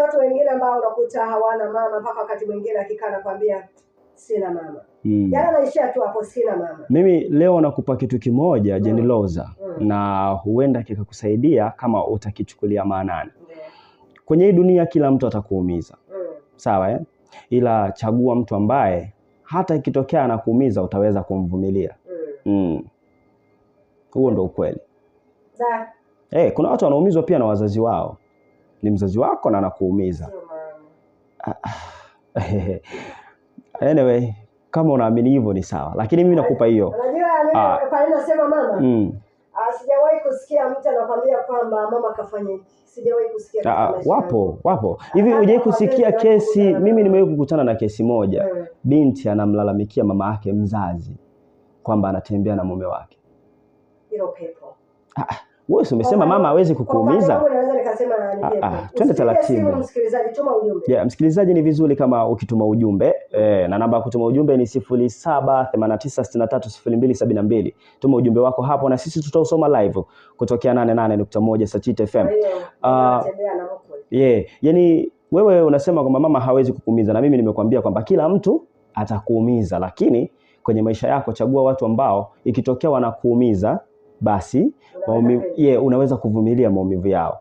Watu wengine ambao unakuta hawana mama mpaka wakati mwingine akikaa nakwambia sina mama. Yaani anaishia tu hapo sina mama. Mimi leo nakupa kitu kimoja Jenny Loza na huenda kikakusaidia kama utakichukulia maanani. Kwenye hii dunia kila mtu atakuumiza. Sawa ila chagua mtu ambaye hata ikitokea anakuumiza utaweza kumvumilia. Huo ndo ukweli. Kuna watu wanaumizwa pia na wazazi wao. Ni mzazi wako na anakuumiza. Anyway, kama unaamini hivyo ni sawa. Lakini mimi nakupa hiyo. Unajua kwa nini nasema mama? Sijawahi kusikia mtu anakuambia kwamba mama kafanya. Sijawahi kusikia. Wapo. Hivi hujawahi kusikia kesi? Mimi nimewahi kukutana na kesi moja. Binti anamlalamikia mama yake mzazi kwamba anatembea na mume wake. Hilo pepo. Wewe umesema mama hawezi kukuumiza. Naweza nikasema ni pepo. Twende taratibu. Msikilizaji, tuma ujumbe. Msikilizaji, ni vizuri kama ukituma ujumbe na namba ya kutuma ujumbe ni 0789630272. Tuma ujumbe wako hapo na sisi tutausoma live kutokea 88.1 Sachit FM. Yani wewe unasema kwamba mama hawezi kukuumiza na mimi nimekuambia kwamba kila mtu atakuumiza, lakini kwenye maisha yako chagua watu ambao ikitokea wanakuumiza basi unaweza kuvumilia maumivu yao.